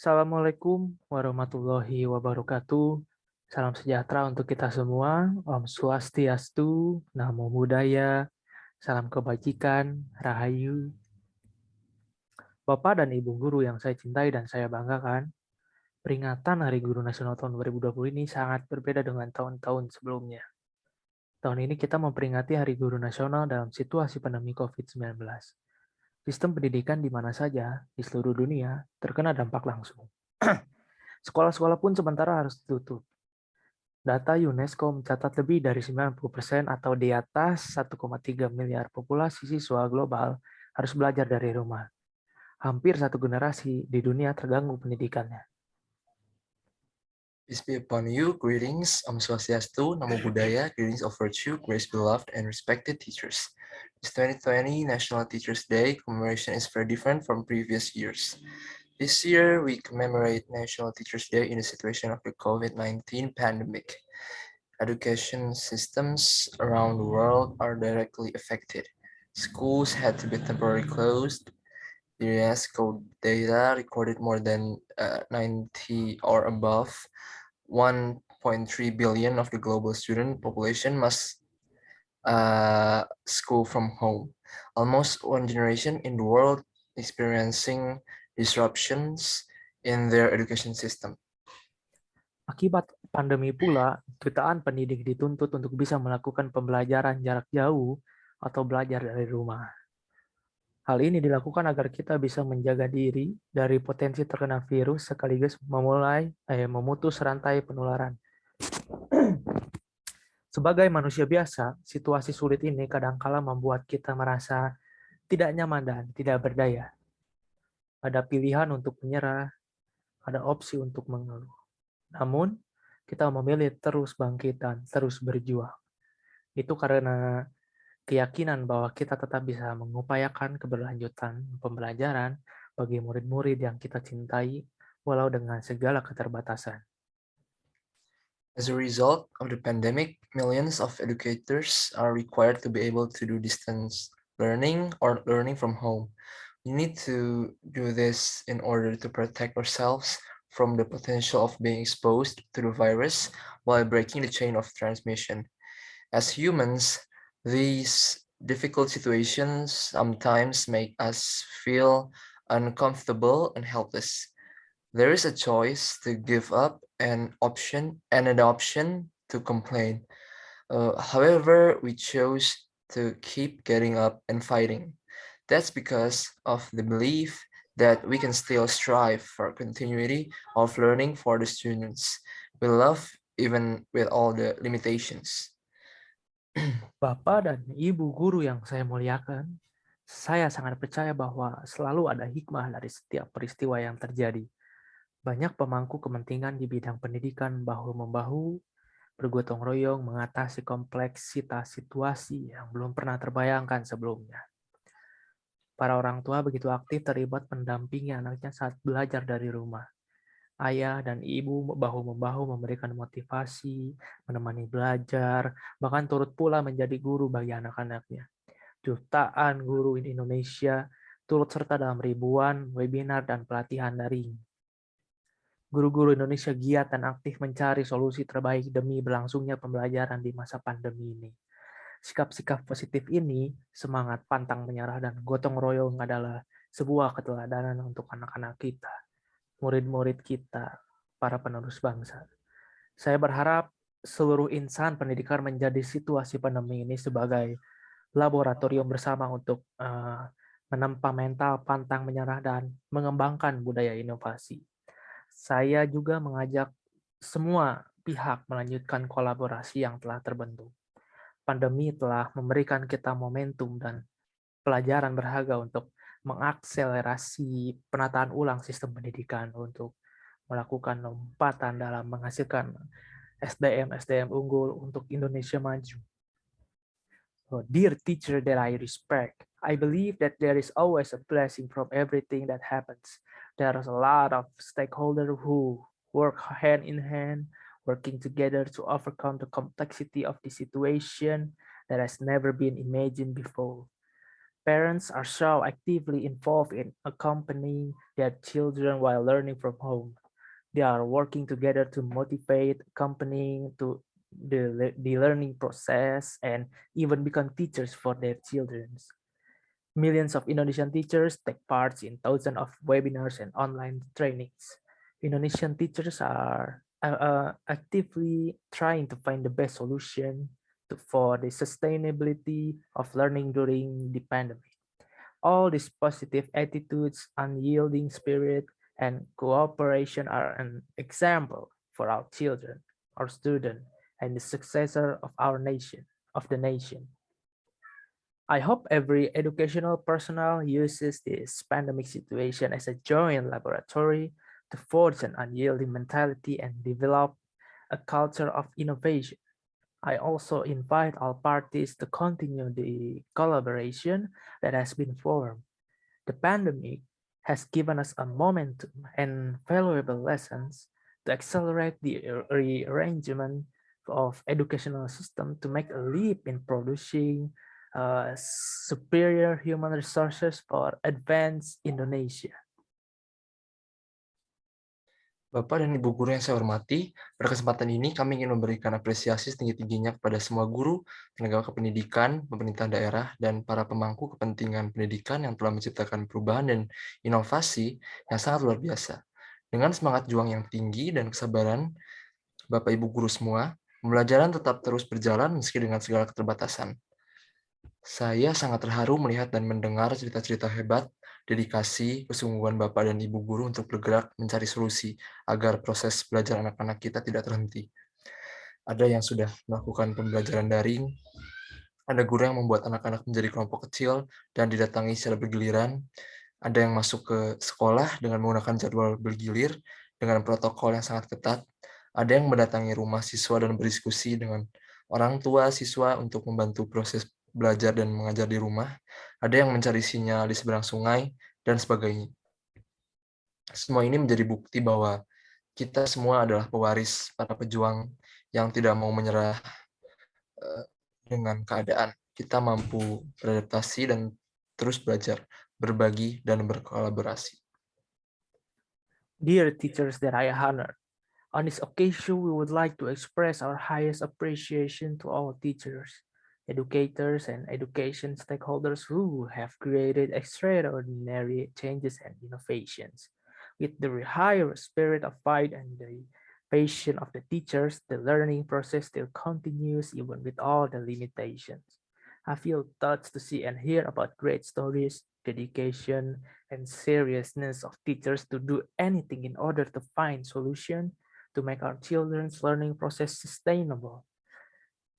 Assalamualaikum warahmatullahi wabarakatuh. Salam sejahtera untuk kita semua. Om Swastiastu, Namo Buddhaya, salam kebajikan, Rahayu. Bapak dan Ibu guru yang saya cintai dan saya banggakan, peringatan Hari Guru Nasional tahun 2020 ini sangat berbeda dengan tahun-tahun sebelumnya. Tahun ini kita memperingati Hari Guru Nasional dalam situasi pandemi COVID-19. Sistem pendidikan di mana saja di seluruh dunia terkena dampak langsung. Sekolah-sekolah pun sementara harus ditutup. Data UNESCO mencatat lebih dari 90% atau di atas 1,3 miliar populasi siswa global harus belajar dari rumah. Hampir satu generasi di dunia terganggu pendidikannya. Peace be upon you. Greetings. Om Swastiastu, Namo Buddhaya, greetings of virtue, grace beloved and respected teachers. This 2020 National Teachers Day commemoration is very different from previous years. This year, we commemorate National Teachers Day in the situation of the COVID-19 pandemic. Education systems around the world are directly affected. Schools had to be temporarily closed. The UNESCO data recorded more than 90 or above 1.3 billion of the global student population must school from home. Almost one generation in the world experiencing disruptions in their education system. Akibat pandemi pula, jutaan pendidik dituntut untuk bisa melakukan pembelajaran jarak jauh atau belajar dari rumah. Hal ini dilakukan agar kita bisa menjaga diri dari potensi terkena virus sekaligus memutus rantai penularan. Sebagai manusia biasa, situasi sulit ini kadangkala membuat kita merasa tidak nyaman dan tidak berdaya. Ada pilihan untuk menyerah, ada opsi untuk mengeluh. Namun, kita memilih terus bangkit dan terus berjuang. Itu karena keyakinan bahwa kita tetap bisa mengupayakan keberlanjutan pembelajaran bagi murid-murid yang kita cintai, walau dengan segala keterbatasan. As a result of the pandemic, millions of educators are required to be able to do distance learning or learning from home. We need to do this in order to protect ourselves from the potential of being exposed to the virus while breaking the chain of transmission. As humans, these difficult situations sometimes make us feel uncomfortable and helpless. There is a choice to give up an option to complain. However, we chose to keep getting up and fighting. That's because of the belief that we can still strive for continuity of learning for the students we love, even with all the limitations. Bapak dan Ibu guru yang saya muliakan, saya sangat percaya bahwa selalu ada hikmah dari setiap peristiwa yang terjadi. Banyak pemangku kepentingan di bidang pendidikan bahu-membahu, bergotong royong mengatasi kompleksitas situasi yang belum pernah terbayangkan sebelumnya. Para orang tua begitu aktif terlibat mendampingi anaknya saat belajar dari rumah. Ayah dan ibu bahu-membahu memberikan motivasi, menemani belajar, bahkan turut pula menjadi guru bagi anak-anaknya. Jutaan guru di Indonesia turut serta dalam ribuan webinar dan pelatihan daring. Guru-guru Indonesia giat dan aktif mencari solusi terbaik demi berlangsungnya pembelajaran di masa pandemi ini. Sikap-sikap positif ini, semangat pantang menyerah dan gotong royong adalah sebuah keteladanan untuk anak-anak kita, murid-murid kita, para penerus bangsa. Saya berharap seluruh insan pendidikan menjadi situasi pandemi ini sebagai laboratorium bersama untuk menempa mental pantang menyerah dan mengembangkan budaya inovasi. Saya juga mengajak semua pihak melanjutkan kolaborasi yang telah terbentuk. Pandemi telah memberikan kita momentum dan pelajaran berharga untuk mengakselerasi penataan ulang sistem pendidikan untuk melakukan lompatan dalam menghasilkan SDM unggul untuk Indonesia maju. So, dear teacher that I respect, I believe that there is always a blessing from everything that happens. There is a lot of stakeholders who work hand in hand, working together to overcome the complexity of the situation that has never been imagined before. Parents are so actively involved in accompanying their children while learning from home. They are working together to motivate, accompanying to the learning process, and even become teachers for their children. Millions of Indonesian teachers take part in thousands of webinars and online trainings. Indonesian teachers are actively trying to find the best solution for the sustainability of learning during the pandemic. All these positive attitudes, unyielding spirit, and cooperation are an example for our children, our students, and the successor of our nation, of the nation. I hope every educational personnel uses this pandemic situation as a joint laboratory to forge an unyielding mentality and develop a culture of innovation. I also invite all parties to continue the collaboration that has been formed. The pandemic has given us a momentum and valuable lessons to accelerate the rearrangement of educational system to make a leap in producing superior human resources for advanced Indonesia. Bapak dan Ibu guru yang saya hormati, pada kesempatan ini kami ingin memberikan apresiasi setinggi-tingginya kepada semua guru, tenaga kependidikan, pemerintah daerah, dan para pemangku kepentingan pendidikan yang telah menciptakan perubahan dan inovasi yang sangat luar biasa. Dengan semangat juang yang tinggi dan kesabaran, Bapak Ibu guru semua, pembelajaran tetap terus berjalan meski dengan segala keterbatasan. Saya sangat terharu melihat dan mendengar cerita-cerita hebat, dedikasi, kesungguhan Bapak dan Ibu guru untuk bergerak mencari solusi agar proses belajar anak-anak kita tidak terhenti. Ada yang sudah melakukan pembelajaran daring, ada guru yang membuat anak-anak menjadi kelompok kecil dan didatangi secara bergiliran, ada yang masuk ke sekolah dengan menggunakan jadwal bergilir dengan protokol yang sangat ketat, ada yang mendatangi rumah siswa dan berdiskusi dengan orang tua siswa untuk membantu proses belajar dan mengajar di rumah, ada yang mencari sinyal di seberang sungai, dan sebagainya. Semua ini menjadi bukti bahwa kita semua adalah pewaris para pejuang yang tidak mau menyerah dengan keadaan. Kita mampu beradaptasi dan terus belajar, berbagi, dan berkolaborasi. Dear teachers that I honor, on this occasion, we would like to express our highest appreciation to all teachers, educators, and education stakeholders who have created extraordinary changes and innovations. With the higher spirit of fight and the passion of the teachers, the learning process still continues even with all the limitations. I feel touched to see and hear about great stories, dedication, and seriousness of teachers to do anything in order to find solution to make our children's learning process sustainable.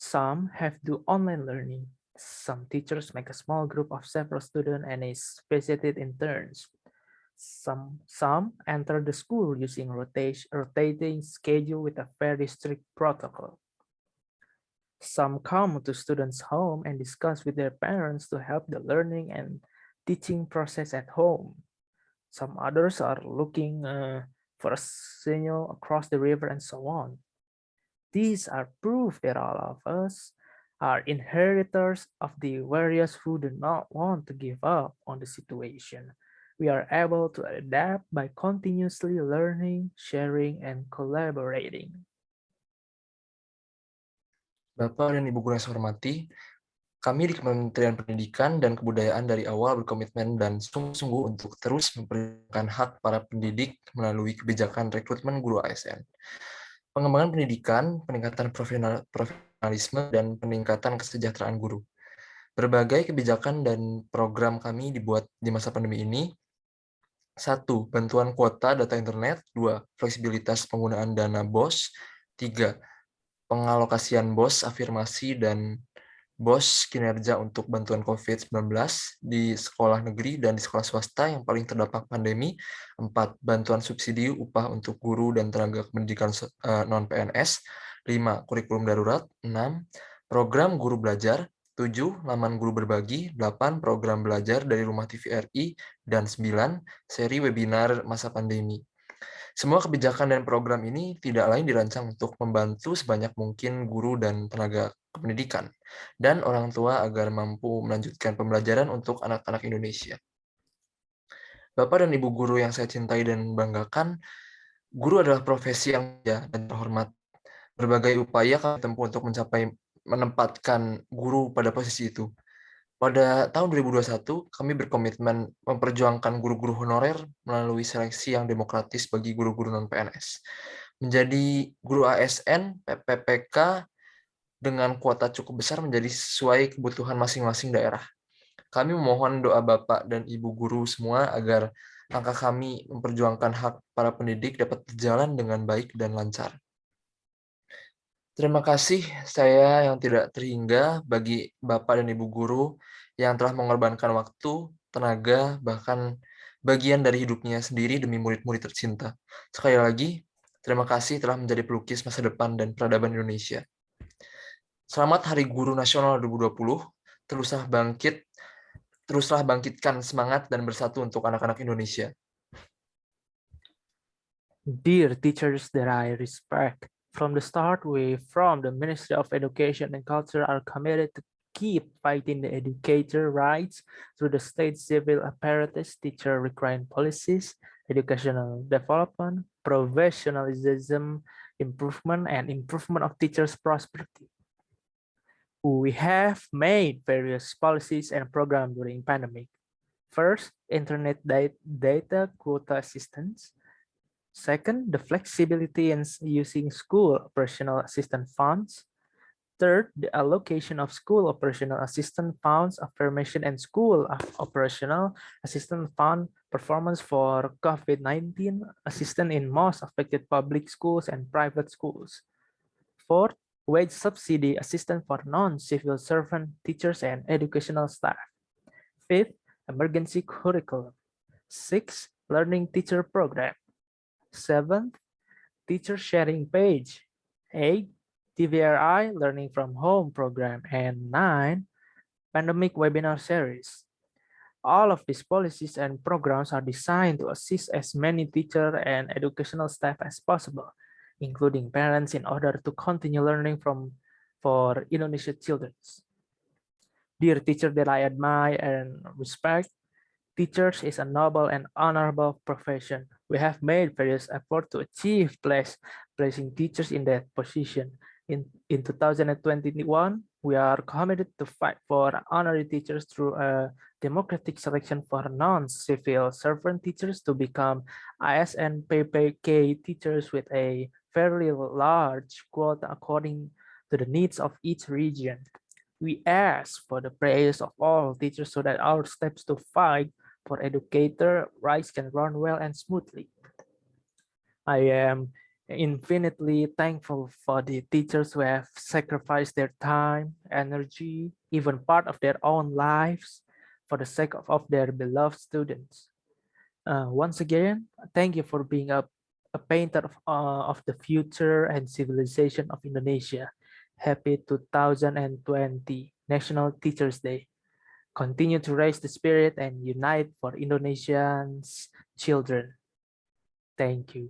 Some have do online learning. Some teachers make a small group of several students and is visited in turns. Some enter the school using rotating schedule with a very strict protocol. Some come to students' home and discuss with their parents to help the learning and teaching process at home. Some others are looking for a signal across the river and so on. These are proof that all of us are inheritors of the warriors who do not want to give up on the situation. We are able to adapt by continuously learning, sharing, and collaborating. Bapak dan Ibu guru yang saya hormati, kami di Kementerian Pendidikan dan Kebudayaan dari awal berkomitmen dan sungguh-sungguh untuk terus memperjuangkan hak para pendidik melalui kebijakan rekrutmen guru ASN. Pengembangan pendidikan, peningkatan profesionalisme, dan peningkatan kesejahteraan guru. Berbagai kebijakan dan program kami dibuat di masa pandemi ini. 1. Bantuan kuota data internet. 2. Fleksibilitas penggunaan dana BOS. 3. Pengalokasian BOS afirmasi dan BOS kinerja untuk bantuan COVID-19 di sekolah negeri dan di sekolah swasta yang paling terdampak pandemi. 4. Bantuan subsidi upah untuk guru dan tenaga pendidikan non-PNS. 5. Kurikulum darurat. 6. Program guru belajar. 7. Laman guru berbagi. 8. Program belajar dari rumah TVRI. Dan 9. Seri webinar masa pandemi. Semua kebijakan dan program ini tidak lain dirancang untuk membantu sebanyak mungkin guru dan tenaga pendidikan dan orang tua agar mampu melanjutkan pembelajaran untuk anak-anak Indonesia. Bapak dan Ibu guru yang saya cintai dan banggakan, guru adalah profesi yang mulia dan terhormat. Berbagai upaya kami tempuh untuk menempatkan guru pada posisi itu. Pada tahun 2021, kami berkomitmen memperjuangkan guru-guru honorer melalui seleksi yang demokratis bagi guru-guru non-PNS. Menjadi guru ASN, PPPK dengan kuota cukup besar menjadi sesuai kebutuhan masing-masing daerah. Kami memohon doa Bapak dan Ibu guru semua agar langkah kami memperjuangkan hak para pendidik dapat berjalan dengan baik dan lancar. Terima kasih saya yang tidak terhingga bagi Bapak dan Ibu guru yang telah mengorbankan waktu, tenaga, bahkan bagian dari hidupnya sendiri demi murid-murid tercinta. Sekali lagi, terima kasih telah menjadi pelukis masa depan dan peradaban Indonesia. Selamat Hari Guru Nasional 2020. Teruslah bangkit, teruslah bangkitkan semangat dan bersatu untuk anak-anak Indonesia. Dear teachers that I respect, from the start, we from the Ministry of Education and Culture are committed to keep fighting the educator rights through the state civil apparatus, teacher requiring policies, educational development, professionalism, improvement, and improvement of teachers' prosperity. We have made various policies and programs during pandemic. First, internet data quota assistance. Second, the flexibility in using school operational assistance funds. Third, the allocation of school operational assistance funds, affirmation and school operational assistance fund performance for COVID-19 assistance in most affected public schools and private schools. Fourth, wage subsidy assistance for non-civil servant teachers and educational staff. Fifth, emergency curriculum. Sixth, learning teacher program. Seventh, teacher sharing page. 8. TVRI Learning from Home program. And 9. Pandemic webinar series. All of these policies and programs are designed to assist as many teacher and educational staff as possible, including parents, in order to continue learning for Indonesian children. Dear teacher that I admire and respect, teachers is a noble and honorable profession. We have made various efforts to achieve placing teachers in that position. In 2021, we are committed to fight for honorary teachers through a democratic selection for non-civil servant teachers to become ISN PPK teachers with a fairly large quota according to the needs of each region. We ask for the prayers of all teachers so that our steps to fight for educator rights can run well and smoothly. I am infinitely thankful for the teachers who have sacrificed their time, energy, even part of their own lives for the sake of their beloved students. Once again, thank you for being a painter of the future and civilization of Indonesia. Happy 2020 National Teachers Day. Continue to raise the spirit and unite for Indonesians' children. Thank you.